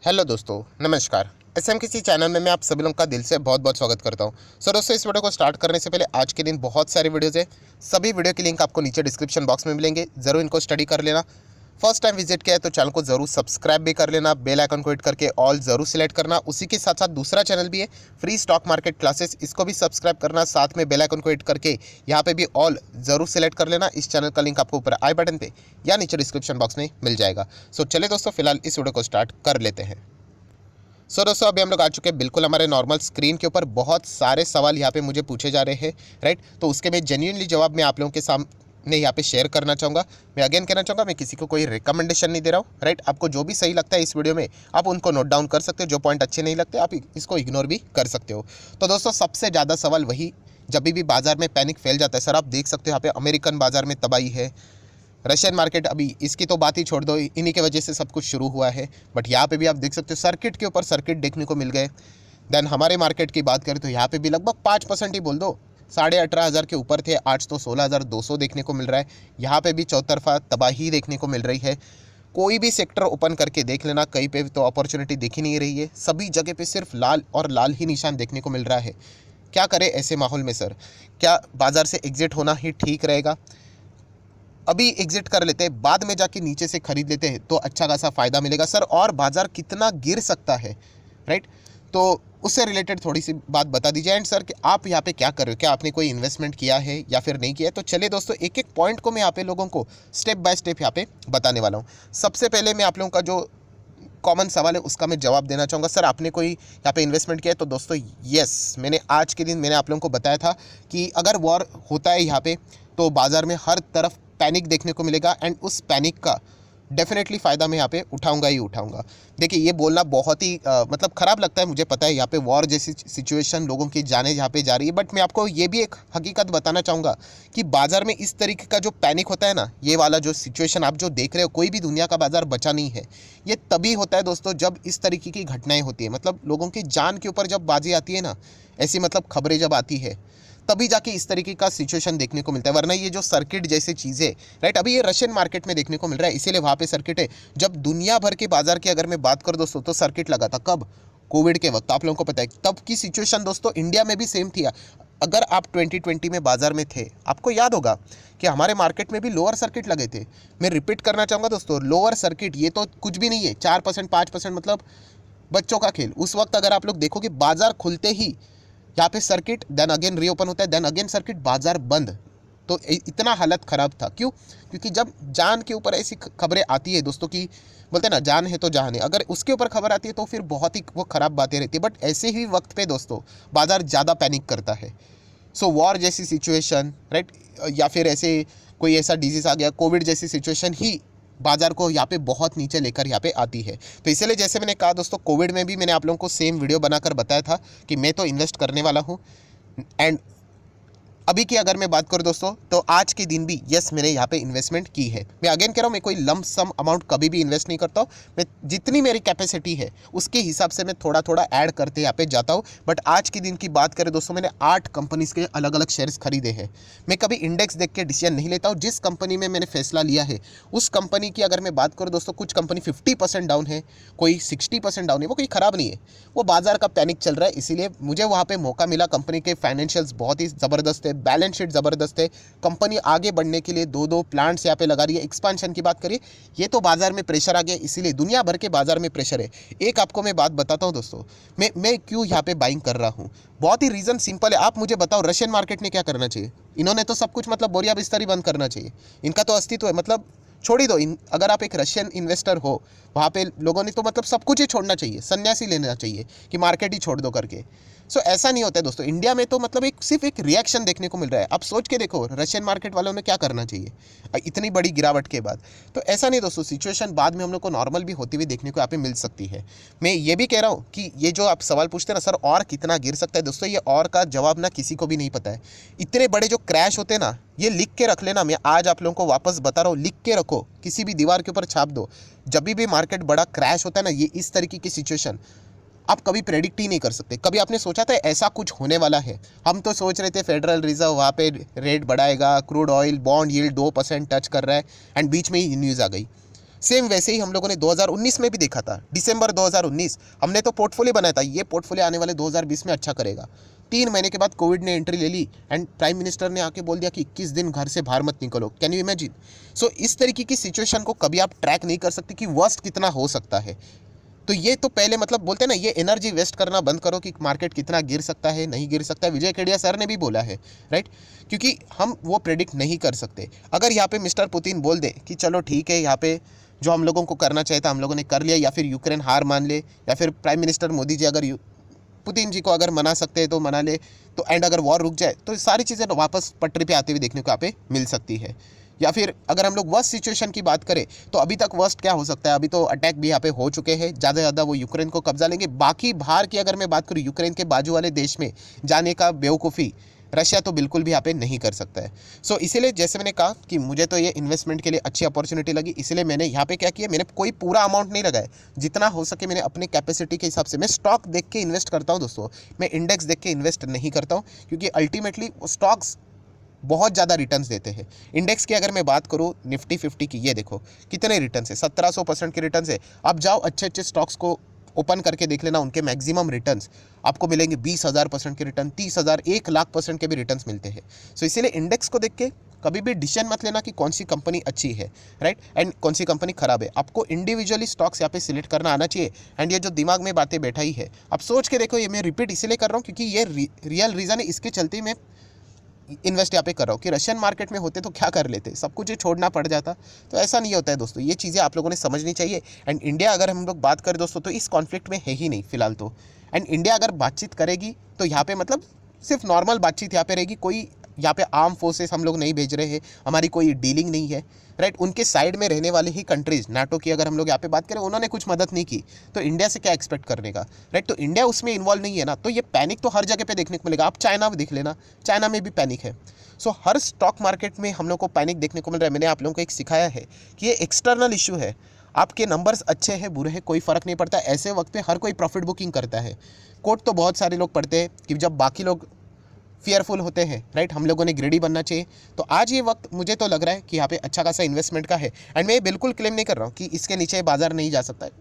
Hello दोस्तों, नमस्कार। SMKC channel में मैं आप सभी लोगों का दिल से बहुत बहुत स्वागत करता हूं। सो दोस्तों, इस वीडियो को स्टार्ट करने से पहले आज के दिन बहुत सारी वीडियोज़ है। सभी वीडियो की लिंक आपको नीचे डिस्क्रिप्शन बॉक्स में मिलेंगे, ज़रूर इनको स्टडी कर लेना। फर्स्ट टाइम विजिट किया है तो चैनल को ज़रूर सब्सक्राइब भी कर लेना, बेल आइकन को हिट करके ऑल ज़रूर सिलेक्ट करना। उसी के साथ साथ दूसरा चैनल भी है, फ्री स्टॉक मार्केट क्लासेस, इसको भी सब्सक्राइब करना, साथ में बेल आइकन को हिट करके यहाँ पे भी ऑल ज़रूर सिलेक्ट कर लेना। इस चैनल का लिंक आपको ऊपर आई बटन पे या नीचे डिस्क्रिप्शन बॉक्स में मिल जाएगा। सो चलिए दोस्तों, फिलहाल इस वीडियो को स्टार्ट कर लेते हैं। दोस्तों, अभी हम लोग आ चुके हैं बिल्कुल हमारे नॉर्मल स्क्रीन के ऊपर। बहुत सारे सवाल यहाँ पे मुझे पूछे जा रहे हैं, राइट। तो उसके मैं जेन्युइनली जवाब मैं आप लोगों के सामने यहाँ पे शेयर करना चाहूँगा। मैं अगेन कहना चाहूँगा, मैं किसी को कोई रिकमेंडेशन नहीं दे रहा हूँ, राइट। आपको जो भी सही लगता है इस वीडियो में आप उनको नोट डाउन कर सकते हो, जो पॉइंट अच्छे नहीं लगते आप इसको इग्नोर भी कर सकते हो। तो दोस्तों, सबसे ज़्यादा सवाल वही, जब भी बाजार में पैनिक फैल जाता है, सर आप देख सकते हो यहाँ पे अमेरिकन बाजार में तबाही है, रशियन मार्केट, अभी इसकी तो बात ही छोड़ दो, इन्हीं के वजह से सब कुछ शुरू हुआ है। बट यहाँ पे भी आप देख सकते हो सर्किट के ऊपर सर्किट देखने को मिल गए। देन हमारे मार्केट की बात करें तो यहाँ पे भी लगभग 5% ही बोल दो, 18,500 के ऊपर थे, आज तो 16,200 देखने को मिल रहा है। यहाँ पे भी चौतरफा तबाही देखने को मिल रही है। कोई भी सेक्टर ओपन करके देख लेना, कहीं पे तो अपॉर्चुनिटी दिख ही नहीं रही है, सभी जगह पे सिर्फ लाल और लाल ही निशान देखने को मिल रहा है। क्या करें ऐसे माहौल में सर? क्या बाज़ार से एग्जिट होना ही ठीक रहेगा? अभी एग्जिट कर लेते हैं, बाद में जाके नीचे से खरीद लेते हैं तो अच्छा खासा फ़ायदा मिलेगा सर, और बाज़ार कितना गिर सकता है, राइट। तो उससे रिलेटेड थोड़ी सी बात बता दीजिए। एंड सर कि आप यहाँ पे क्या कर रहे हो, क्या आपने कोई इन्वेस्टमेंट किया है या फिर नहीं किया है? तो चलिए दोस्तों, एक एक पॉइंट को मैं यहाँ पे लोगों को स्टेप बाय स्टेप यहाँ पे बताने वाला हूँ। सबसे पहले मैं आप लोगों का जो कॉमन सवाल है उसका मैं जवाब देना चाहूँगा, सर आपने कोई यहाँ पे इन्वेस्टमेंट किया है? तो दोस्तों यस, मैंने आज के दिन मैंने आप लोगों को बताया था कि अगर वॉर होता है यहाँ पे तो बाज़ार में हर तरफ पैनिक देखने को मिलेगा, एंड उस पैनिक का डेफिनेटली फ़ायदा मैं यहाँ पे उठाऊंगा ही उठाऊंगा। देखिए, ये बोलना बहुत ही मतलब ख़राब लगता है, मुझे पता है यहाँ पे वॉर जैसी सिचुएशन, लोगों की जाने यहाँ पे जा रही है। बट मैं आपको ये भी एक हकीकत बताना चाहूँगा कि बाज़ार में इस तरीके का जो पैनिक होता है ना, ये वाला जो सिचुएशन आप जो देख रहे हो, कोई भी दुनिया का बाज़ार बचा नहीं है। ये तभी होता है दोस्तों जब इस तरीके की घटनाएँ होती है, मतलब लोगों की जान के ऊपर जब बाजी आती है ना, ऐसी मतलब खबरें जब आती है, तभी जाके इस तरीके का सिचुएशन देखने को मिलता है। वरना ये जो सर्किट जैसी चीज़ें, राइट, अभी ये रशियन मार्केट में देखने को मिल रहा है, इसीलिए वहाँ पे सर्किट है। जब दुनिया भर के बाजार की अगर मैं बात करूँ दोस्तों, तो सर्किट लगा था कब? कोविड के वक्त, आप लोगों को पता है। तब की सिचुएशन दोस्तों इंडिया में भी सेम थी। अगर आप 2020 में बाजार में थे, आपको याद होगा कि हमारे मार्केट में भी लोअर सर्किट लगे थे। मैं रिपीट करना चाहूँगा दोस्तों, लोअर सर्किट ये तो कुछ भी नहीं है, 4% 5%, मतलब बच्चों का खेल। उस वक्त अगर आप लोग देखो कि बाजार खुलते ही यहाँ पे सर्किट, देन अगेन रीओपन होता है, देन अगेन सर्किट, बाजार बंद। तो इतना हालत ख़राब था। क्यों? क्योंकि जब जान के ऊपर ऐसी खबरें आती है दोस्तों की, बोलते हैं ना जान है तो जहान है, अगर उसके ऊपर खबर आती है तो फिर बहुत ही वो ख़राब बातें रहती है। बट ऐसे ही वक्त पे दोस्तों बाजार ज़्यादा पैनिक करता है। सो वॉर जैसी सिचुएशन, राइट, या फिर ऐसे कोई ऐसा डिजीज़ आ गया, कोविड जैसी सिचुएशन ही बाजार को यहाँ पे बहुत नीचे लेकर यहाँ पे आती है। तो इसलिए जैसे मैंने कहा दोस्तों, कोविड में भी मैंने आप लोगों को सेम वीडियो बनाकर बताया था कि मैं तो इन्वेस्ट करने वाला हूँ। एंड अभी की अगर मैं बात करूं दोस्तों, तो आज के दिन भी यस मैंने यहाँ पे इन्वेस्टमेंट की है। मैं अगेन कह रहा हूँ, मैं कोई लंप सम अमाउंट कभी भी इन्वेस्ट नहीं करता हूँ। मैं जितनी मेरी कैपेसिटी है उसके हिसाब से मैं थोड़ा थोड़ा ऐड करते यहाँ पे जाता हूँ। बट आज के दिन की बात करें दोस्तों, मैंने 8 कंपनीज़ के अलग अलग शेयर्स खरीदे हैं। मैं कभी इंडेक्स देख के डिसीजन नहीं लेता हूँ। जिस कंपनी में मैंने फैसला लिया है उस कंपनी की अगर मैं बात करूँ दोस्तों, कुछ कंपनी 50% डाउन है, कोई 60% डाउन है, वो कोई ख़राब नहीं है, वो बाजार का पैनिक चल रहा है, इसीलिए मुझे वहाँ पे मौका मिला। कंपनी के फाइनेंशियल्स बहुत ही ज़बरदस्त है, बैलेंस शीट ज़बरदस्त है, कंपनी आगे बढ़ने के लिए 2-2 प्लांट्स यहाँ पे लगा रही है। एक्सपांशन की बात करिए, ये तो बाजार में प्रेशर आ गया, इसीलिए दुनिया भर के बाजार में प्रेशर है। एक आपको मैं बात बताता हूँ दोस्तों, मैं क्यों यहाँ पे बाइंग कर रहा हूँ। बहुत ही रीज़न सिंपल है। आप मुझे बताओ, रशियन मार्केट ने क्या करना चाहिए? इन्होंने तो सब कुछ मतलब बोरिया बिस्तर ही बंद करना चाहिए, इनका तो अस्तित्व है, मतलब छोड़ ही दो। अगर आप एक रशियन इन्वेस्टर हो, वहाँ पे लोगों ने तो मतलब सब कुछ ही छोड़ना चाहिए, सन्यासी लेना चाहिए कि मार्केट ही छोड़ दो करके। सो ऐसा नहीं होता है दोस्तों। इंडिया में तो मतलब एक सिर्फ एक रिएक्शन देखने को मिल रहा है। आप सोच के देखो, रशियन मार्केट वालों ने क्या करना चाहिए इतनी बड़ी गिरावट के बाद। तो ऐसा नहीं दोस्तों, सिचुएशन बाद में हम लोग को नॉर्मल भी होती हुई देखने को यहाँ पे मिल सकती है। मैं ये भी कह रहा हूँ कि ये जो आप सवाल पूछते हैं ना सर, और कितना गिर सकता है, दोस्तों ये और का जवाब ना किसी को भी नहीं पता है। इतने बड़े जो क्रैश होते हैं ना, ये लिख के रख लेना। मैं आज आप लोगों को वापस बता रहा हूँ, लिख के रखो, किसी भी दीवार के ऊपर छाप दो। जब भी मार्केट बड़ा क्रैश होता है ना, ये इस तरीके की सिचुएशन आप कभी प्रेडिक्ट ही नहीं कर सकते। कभी आपने सोचा था ऐसा कुछ होने वाला है? हम तो सोच रहे थे फेडरल रिजर्व वहाँ पे रेट बढ़ाएगा, crude oil bond yield 2% touch कर रहा है, एंड बीच में ही न्यूज़ आ गई। सेम वैसे ही हम लोगों ने 2019 में भी देखा था, दिसंबर 2019 हमने तो पोर्टफोलियो बनाया था, ये पोर्टफोलियो आने वाले 2020 में अच्छा करेगा। 3 महीने के बाद कोविड ने एंट्री ले ली एंड प्राइम मिनिस्टर ने आके बोल दिया कि 21 दिन घर से बाहर मत निकलो। Can you imagine? सो इस तरीके की सिचुएशन को कभी आप ट्रैक नहीं कर सकते कि वर्स्ट कितना हो सकता है। तो ये तो पहले मतलब बोलते हैं ना, ये एनर्जी वेस्ट करना बंद करो कि मार्केट कितना गिर सकता है, नहीं गिर सकता है। विजय केडिया सर ने भी बोला है, राइट, क्योंकि हम वो प्रेडिक्ट नहीं कर सकते। अगर यहाँ पे मिस्टर पुतिन बोल दे कि चलो ठीक है, यहाँ पे जो हम लोगों को करना चाहिए था हम लोगों ने कर लिया, या फिर यूक्रेन हार मान ले, या फिर प्राइम मिनिस्टर मोदी जी अगर पुतिन जी को अगर मना सकते हैं तो मना ले, तो एंड अगर वॉर रुक जाए तो सारी चीज़ें वापस पटरी पे आते हुए देखने को यहाँ पे मिल सकती है। या फिर अगर हम लोग वर्स्ट सिचुएशन की बात करें तो अभी तक वर्स्ट क्या हो सकता है, अभी तो अटैक भी यहाँ पे हो चुके हैं, ज़्यादा से ज़्यादा वो यूक्रेन को कब्जा लेंगे। बाकी बाहर की अगर मैं बात करूँ, यूक्रेन के बाजू वाले देश में जाने का बेवकूफ़ी रशिया तो बिल्कुल भी यहाँ पे नहीं कर सकता है। सो इसीलिए जैसे मैंने कहा कि मुझे तो ये इन्वेस्टमेंट के लिए अच्छी अपॉर्चुनिटी लगी, इसलिए मैंने यहाँ पे क्या किया, मैंने कोई पूरा अमाउंट नहीं लगाया, जितना हो सके मैंने अपने कैपेसिटी के हिसाब से। मैं स्टॉक देख के इन्वेस्ट करता हूँ दोस्तों, मैं इंडेक्स देख के इन्वेस्ट नहीं करता हूँ, क्योंकि अल्टीमेटली स्टॉक्स बहुत ज़्यादा रिटर्न्स देते हैं। इंडेक्स की अगर मैं बात करूँ निफ्टी 50 की, ये देखो कितने रिटर्न्स है, 1700% के रिटर्न्स है। आप जाओ अच्छे अच्छे स्टॉक्स को ओपन करके देख लेना, उनके मैक्सिमम रिटर्न्स आपको मिलेंगे 20,000% के रिटर्न, 30,000, 1,00,000% के भी रिटर्न्स मिलते हैं। सो इसीलिए इंडेक्स को देख के कभी भी डिसीजन मत लेना कि कौन सी कंपनी अच्छी है, राइट, एंड कौन सी कंपनी खराब है। आपको इंडिविजुअली स्टॉक्स यहाँ पे सिलेक्ट करना आना चाहिए। एंड ये जो दिमाग में बातें बैठाई है, आप सोच के देखो, ये मैं रिपीट इसलिए कर रहा हूँ क्योंकि ये रियल रीज़न है, इसके चलते मैं इन्वेस्ट यहाँ पे कर रहा हूँ कि रशियन मार्केट में होते तो क्या कर लेते, सब कुछ ये छोड़ना पड़ जाता। तो ऐसा नहीं होता है दोस्तों, ये चीज़ें आप लोगों ने समझनी चाहिए। एंड इंडिया अगर हम लोग बात करें दोस्तों तो इस कॉन्फ्लिक्ट में है ही नहीं फिलहाल तो। एंड इंडिया अगर बातचीत करेगी तो यहाँ पे मतलब सिर्फ नॉर्मल बातचीत यहाँ पे रहेगी, कोई यहाँ पे आर्म फोर्सेस हम लोग नहीं भेज रहे हैं, हमारी कोई डीलिंग नहीं है, राइट। उनके साइड में रहने वाले ही कंट्रीज, नाटो की अगर हम लोग यहाँ पे बात करें, उन्होंने कुछ मदद नहीं की, तो इंडिया से क्या एक्सपेक्ट करने का, राइट। तो इंडिया उसमें इन्वॉल्व नहीं है ना, तो ये पैनिक तो हर जगह पे देखने को मिलेगा। आप चाइना में देख लेना, चाइना में भी पैनिक है। सो हर स्टॉक मार्केट में हम लोग को पैनिक देखने को मिल रहा है। मैंने आप लोगों को एक सिखाया है कि ये एक्सटर्नल इशू है, आपके नंबर्स अच्छे हैं बुरे हैं कोई फ़र्क नहीं पड़ता, ऐसे वक्त पे हर कोई प्रॉफिट बुकिंग करता है। कोट तो बहुत सारे लोग पढ़ते हैं कि जब बाकी लोग फियरफुल होते हैं, राइट, हम लोगों ने ग्रेडी बनना चाहिए। तो आज ये वक्त मुझे तो लग रहा है कि यहाँ पे अच्छा खासा इन्वेस्टमेंट का है। एंड मैं बिल्कुल क्लेम नहीं कर रहा हूँ कि इसके नीचे बाजार नहीं जा सकता है,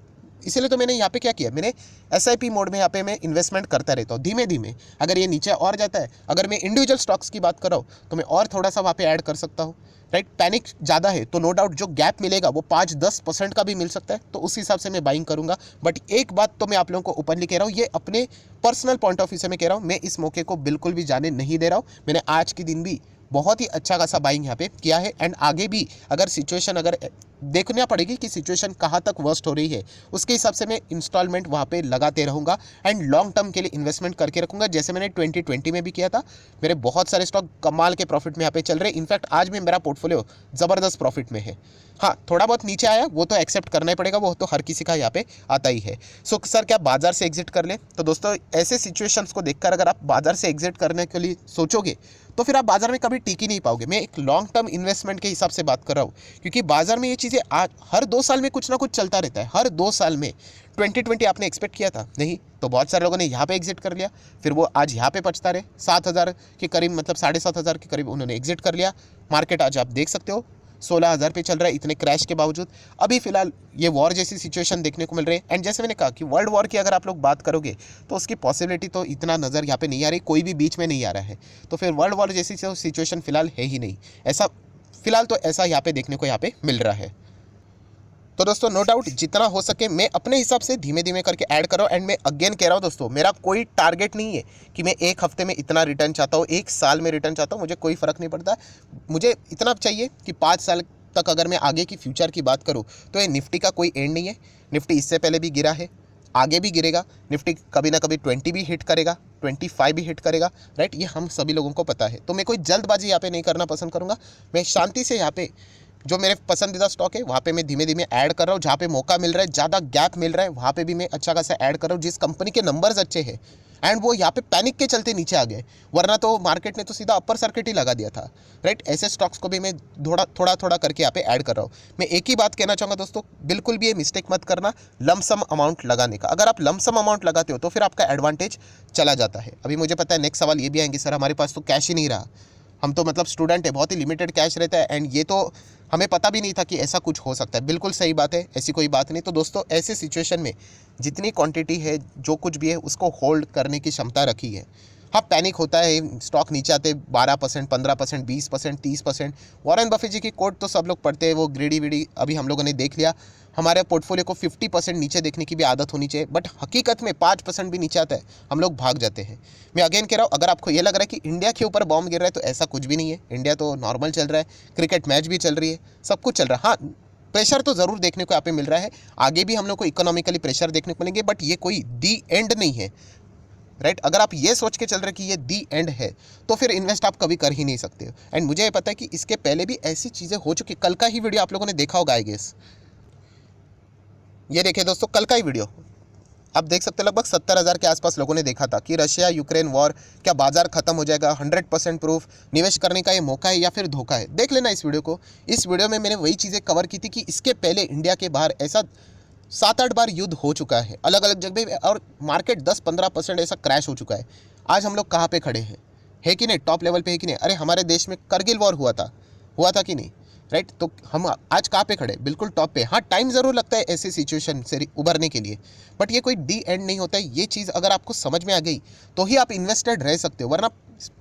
इसीलिए तो मैंने यहाँ पे क्या किया, मैंने SIP मोड में यहाँ पे मैं इन्वेस्टमेंट करता रहता हूँ धीमे धीमे। अगर ये नीचे और जाता है, अगर मैं इंडिविजुअल स्टॉक्स की बात कर रहा हूँ तो मैं और थोड़ा सा वहाँ पे ऐड कर सकता हूँ, राइट। पैनिक ज़्यादा है तो नो डाउट जो गैप मिलेगा वो 5-10% का भी मिल सकता है, तो उस हिसाब से मैं बाइंग करूँगा। बट एक बात तो मैं आप लोगों को ओपनली कह रहा हूँ, ये अपने पर्सनल पॉइंट ऑफ व्यू से मैं कह रहा हूँ, मैं इस मौके को बिल्कुल भी जाने नहीं दे रहा हूँ। मैंने आज के दिन भी बहुत ही अच्छा खासा बाइंग यहाँ पे किया है। एंड आगे भी अगर सिचुएशन अगर देखना पड़ेगी कि सिचुएशन कहाँ तक वर्स्ट हो रही है, उसके हिसाब से मैं इंस्टॉलमेंट वहाँ पे लगाते रहूँगा एंड लॉन्ग टर्म के लिए इन्वेस्टमेंट करके रखूँगा, जैसे मैंने 2020 में भी किया था। मेरे बहुत सारे स्टॉक कमाल के प्रॉफिट में यहाँ पे चल रहे हैं। इनफैक्ट आज भी मेरा पोर्टफोलियो ज़बरदस्त प्रॉफिट में है। हाँ, थोड़ा बहुत नीचे आया वो तो एक्सेप्ट करना ही पड़ेगा, वो तो हर किसी का यहाँ पे आता ही है। सो सर क्या बाजार से एग्जिट कर ले? तो दोस्तों ऐसे सिचुएशंस को देखकर अगर आप बाजार से एग्जिट करने के लिए सोचोगे तो फिर आप बाजार में कभी टिक ही नहीं पाओगे। मैं एक लॉन्ग टर्म इन्वेस्टमेंट के हिसाब से बात कर रहा हूँ, क्योंकि बाजार में ये चीज़ें आज हर 2 साल में कुछ ना कुछ चलता रहता है। हर 2 साल में 2020 आपने एक्सपेक्ट किया था नहीं, तो बहुत सारे लोगों ने यहाँ पे एग्जिट कर लिया, फिर वो आज यहाँ पे पछता रहे। 7,000 के करीब मतलब 7,500 के करीब उन्होंने एग्जिट कर लिया। मार्केट आज आप देख सकते हो 16,000 पे चल रहा है, इतने क्रैश के बावजूद। अभी फिलहाल ये वॉर जैसी सिचुएशन देखने को मिल रही है। एंड जैसे मैंने कहा कि वर्ल्ड वॉर की अगर आप लोग बात करोगे तो उसकी पॉसिबिलिटी तो इतना नज़र यहाँ पे नहीं आ रही, कोई भी बीच में नहीं आ रहा है। तो फिर वर्ल्ड वॉर जैसी सिचुएशन फिलहाल है ही नहीं, ऐसा फिलहाल तो ऐसा यहाँ पे देखने को यहाँ पे मिल रहा है। तो दोस्तों नो डाउट जितना हो सके मैं अपने हिसाब से धीमे धीमे करके ऐड करो। एंड मैं अगेन कह रहा हूँ दोस्तों, मेरा कोई टारगेट नहीं है कि मैं 1 हफ्ते में इतना रिटर्न चाहता हूँ, 1 साल में रिटर्न चाहता हूँ, मुझे कोई फ़र्क नहीं पड़ता। मुझे इतना चाहिए कि 5 साल तक अगर मैं आगे की फ्यूचर की बात करूँ तो ये निफ्टी का कोई एंड नहीं है। निफ्टी इससे पहले भी गिरा है, आगे भी गिरेगा। निफ्टी कभी ना कभी 20 भी हिट करेगा, 25 भी हिट करेगा, राइट। ये हम सभी लोगों को पता है। तो मैं कोई जल्दबाजी यहाँ पे नहीं करना पसंद करूँगा। मैं शांति से यहाँ पे जो मेरे पसंदीदा स्टॉक है वहाँ पे मैं धीमे धीमे ऐड कर रहा हूँ। जहाँ पे मौका मिल रहा है, ज़्यादा गैप मिल रहा है, वहाँ पे भी मैं अच्छा खासा ऐड कर रहा हूँ। जिस कंपनी के नंबर्स अच्छे हैं एंड वो यहाँ पे पैनिक के चलते नीचे आ गए, वरना तो मार्केट ने तो सीधा अपर सर्किट ही लगा दिया था, राइट। ऐसे स्टॉक्स को भी मैं थोड़ा थोड़ा करके यहाँ पे ऐड कर रहा हूँ। मैं एक ही बात कहना चाहूँगा दोस्तों, बिल्कुल भी ये मिस्टेक मत करना लमसम अमाउंट लगाने का। अगर आप लमसम अमाउंट लगाते हो तो फिर आपका एडवांटेज चला जाता है। अभी मुझे पता है नेक्स्ट सवाल ये भी आएंगे, सर हमारे पास तो कैश ही नहीं रहा। हम तो मतलब स्टूडेंट है, बहुत ही लिमिटेड कैश रहता है, एंड ये तो हमें पता भी नहीं था कि ऐसा कुछ हो सकता है। बिल्कुल सही बात है, ऐसी कोई बात नहीं। तो दोस्तों ऐसे सिचुएशन में जितनी क्वांटिटी है, जो कुछ भी है, उसको होल्ड करने की क्षमता रखी है। हाँ, पैनिक होता है, स्टॉक नीचे आते 12%, 15%, 20%, 30%। वॉरेन बफेट जी की कोट तो सब लोग पढ़ते हैं, वो ग्रीडी वीडी अभी हम लोगों ने देख लिया। हमारे पोर्टफोलियो को 50% नीचे देखने की भी आदत होनी चाहिए, बट हकीकत में 5% भी नीचे आता है, हम लोग भाग जाते हैं। मैं अगेन कह रहा हूँ, अगर आपको ये लग रहा है कि इंडिया के ऊपर बॉम्ब गिर रहा है, तो ऐसा कुछ भी नहीं है। इंडिया तो नॉर्मल चल रहा है, क्रिकेट मैच भी चल रही है, सब कुछ चल रहा है। हाँ, प्रेशर तो ज़रूर देखने को यहाँ पे मिल रहा है, आगे भी हम लोग को इकोनॉमिकली प्रेशर देखने को मिलेंगे, बट ये कोई दी एंड नहीं है, राइट। अगर आप ये सोच के चल रहे कि ये दी एंड है, तो फिर इन्वेस्ट आप कभी कर ही नहीं सकते हो। एंड मुझे ये पता है कि इसके पहले भी ऐसी चीज़ें हो चुकी। कल का ही वीडियो आप लोगों ने देखा होगा आई गेस, ये देखिए दोस्तों, कल का ही वीडियो आप देख सकते हैं। लगभग 70,000 के आसपास लोगों ने देखा था कि रशिया यूक्रेन वॉर, क्या बाजार खत्म हो जाएगा, 100% प्रूफ, निवेश करने का ये मौका है या फिर धोखा है। देख लेना इस वीडियो को। इस वीडियो में मैंने वही चीज़ें कवर की थी कि इसके पहले इंडिया के बाहर ऐसा 7-8 बार युद्ध हो चुका है अलग अलग जगह, और मार्केट 10-15% ऐसा क्रैश हो चुका है। आज हम लोग कहाँ पे खड़े हैं, है कि नहीं, टॉप लेवल पे है कि नहीं। अरे हमारे देश में करगिल वॉर हुआ था कि नहीं, राइट। तो हम आज कहाँ पे खड़े, बिल्कुल टॉप पे। हाँ, टाइम ज़रूर लगता है ऐसी सिचुएशन से उभरने के लिए, बट ये कोई डी एंड नहीं होता है। ये चीज़ अगर आपको समझ में आ गई तो ही आप इन्वेस्टेड रह सकते हो, वरना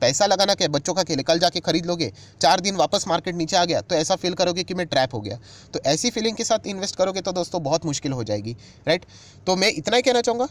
पैसा लगाना क्या, बच्चों का खेल, कल जाके खरीद लोगे, 4 दिन वापस मार्केट नीचे आ गया तो ऐसा फील करोगे कि मैं ट्रैप हो गया। तो ऐसी फीलिंग के साथ इन्वेस्ट करोगे तो दोस्तों बहुत मुश्किल हो जाएगी, राइट। तो मैं इतना ही कहना चाहूँगा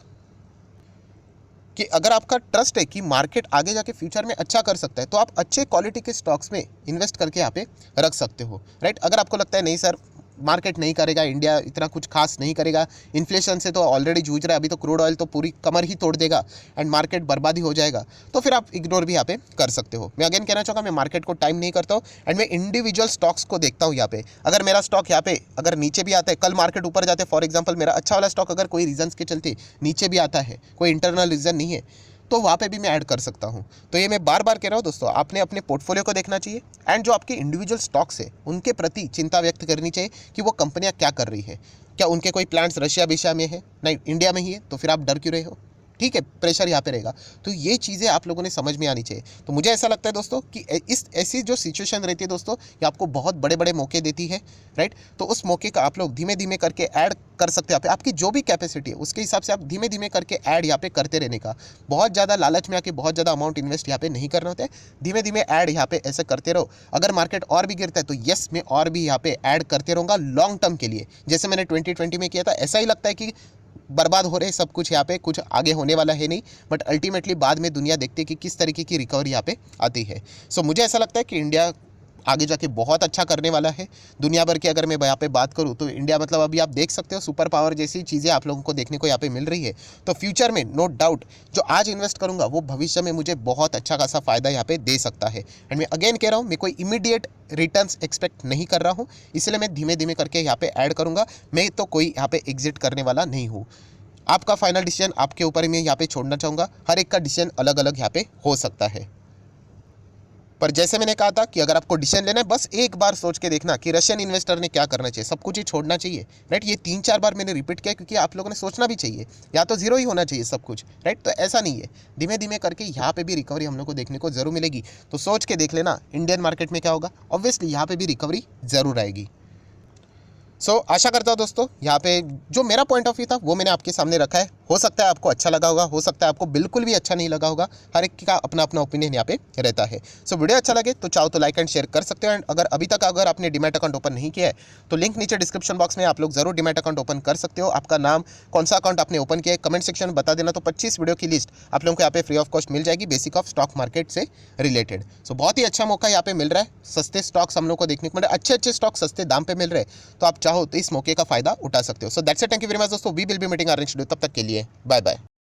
कि अगर आपका ट्रस्ट है कि मार्केट आगे जाके फ्यूचर में अच्छा कर सकता है, तो आप अच्छे क्वालिटी के स्टॉक्स में इन्वेस्ट करके यहाँ पे रख सकते हो, राइट। अगर आपको लगता है नहीं सर मार्केट नहीं करेगा, इंडिया इतना कुछ खास नहीं करेगा, इन्फ्लेशन से तो ऑलरेडी जूझ रहा है, अभी तो क्रूड ऑयल तो पूरी कमर ही तोड़ देगा एंड मार्केट बर्बादी हो जाएगा, तो फिर आप इग्नोर भी यहाँ पे कर सकते हो। मैं अगेन कहना चाहूँगा, मैं मार्केट को टाइम नहीं करता हूँ एंड मैं इंडिविजुअल स्टॉक्स को देखता हूँ। यहाँ पे अगर मेरा स्टॉक यहाँ पे अगर नीचे भी आता है, कल मार्केट ऊपर जाते हैं, फॉर एग्जाम्पल मेरा अच्छा वाला स्टॉक अगर कोई रीजन्स के चलते नीचे भी आता है, कोई इंटरनल रीज़न नहीं है, तो वहाँ पे भी मैं ऐड कर सकता हूँ। तो ये मैं बार बार कह रहा हूँ दोस्तों, आपने अपने पोर्टफोलियो को देखना चाहिए एंड जो आपके इंडिविजुअल स्टॉक्स है उनके प्रति चिंता व्यक्त करनी चाहिए कि वो कंपनियाँ क्या कर रही है। क्या उनके कोई प्लांट्स रशिया बेशिया में है, नहीं इंडिया में ही है, तो फिर आप डर क्यों रहे हो, ठीक है, प्रेशर यहाँ पे रहेगा। तो ये चीज़ें आप लोगों ने समझ में आनी चाहिए। तो मुझे ऐसा लगता है दोस्तों कि इस ऐसी जो सिचुएशन रहती है दोस्तों, ये आपको बहुत बड़े बड़े मौके देती है, राइट। तो उस मौके का आप लोग धीमे धीमे करके ऐड कर सकते हैं। आपकी जो भी कैपेसिटी है उसके हिसाब से आप धीमे धीमे करके ऐड यहाँ पे करते रहने का। बहुत ज़्यादा लालच में आके बहुत ज़्यादा अमाउंट इन्वेस्ट यहाँ पे नहीं करना होता है, धीमे धीमे ऐड यहाँ पे ऐसे करते रहो। अगर मार्केट और भी गिरता है तो यस, मैं और भी यहाँ पे ऐड करते रहूँगा लॉन्ग टर्म के लिए, जैसे मैंने 2020 में किया था। ऐसा ही लगता है कि बर्बाद हो रहे सब कुछ, यहाँ पे कुछ आगे होने वाला है नहीं, बट अल्टीमेटली बाद में दुनिया देखती है कि किस तरीके की रिकवरी यहाँ पे आती है। सो मुझे ऐसा लगता है कि इंडिया आगे जाके बहुत अच्छा करने वाला है। दुनिया भर की अगर मैं यहाँ पे बात करूँ तो इंडिया मतलब अभी आप देख सकते हो सुपर पावर जैसी चीज़ें आप लोगों को देखने को यहाँ पे मिल रही है। तो फ्यूचर में नो डाउट जो आज इन्वेस्ट करूँगा वो भविष्य में मुझे बहुत अच्छा खासा फायदा यहाँ पे दे सकता है। एंड मैं अगेन कह रहा हूँ, मैं कोई इमीडिएट रिटर्न्स एक्सपेक्ट नहीं कर रहा हूँ, इसलिए मैं धीमे धीमे करके यहाँ पे ऐड करूँगा। मैं तो कोई यहाँ पे एग्जिट करने वाला नहीं हूँ। आपका फाइनल डिसीजन आपके ऊपर ही मैं यहाँ पे छोड़ना चाहूँगा। हर एक का डिसीजन अलग अलग यहाँ पे हो सकता है, पर जैसे मैंने कहा था कि अगर आपको डिसीजन लेना है, बस एक बार सोच के देखना कि रशियन इन्वेस्टर ने क्या करना चाहिए, सब कुछ ही छोड़ना चाहिए, राइट। ये 3-4 बार मैंने रिपीट किया क्योंकि आप लोगों ने सोचना भी चाहिए, या तो जीरो ही होना चाहिए सब कुछ, राइट। तो ऐसा नहीं है, धीमे धीमे करके यहाँ पे भी रिकवरी हम लोग को देखने को जरूर मिलेगी। तो सोच के देख लेना इंडियन मार्केट में क्या होगा, ऑब्वियसली यहाँ पे भी रिकवरी जरूर आएगी। सो आशा करता हूँ दोस्तों, यहाँ पे जो मेरा पॉइंट ऑफ व्यू था वो मैंने आपके सामने रखा है। हो सकता है आपको अच्छा लगा होगा, हो सकता है आपको बिल्कुल भी अच्छा नहीं लगा होगा, हर एक का अपना अपना ओपिनियन यहाँ पे रहता है। सो वीडियो अच्छा लगे तो चाहो तो लाइक एंड शेयर कर सकते हो। एंड अगर अभी तक अगर आपने डीमैट अकाउंट ओपन नहीं किया है तो लिंक नीचे डिस्क्रिप्शन बॉक्स में आप लोग जरूर डीमैट अकाउंट ओपन कर सकते हो। आपका नाम, कौन सा अकाउंट आपने ओपन किया है, कमेंट सेक्शन में बता देना। तो 25 वीडियो की लिस्ट आप लोगों को यहाँ पे फ्री ऑफ कॉस्ट मिल जाएगी, बेसिक ऑफ स्टॉक मार्केट से रिलेटेड। सो बहुत ही अच्छा मौका यहाँ पे मिल रहा है, सस्ते स्टॉक्स हम लोग को देखने को मिल रहे हैं, अच्छे स्टॉक सस्ते दाम पे मिल रहे हैं। तो आप चाहो तो इस मौके का फायदा उठा सकते हो। So that's it, thank you very much दोस्तों, we will be meeting our next video. तब तक के लिए बाय बाय।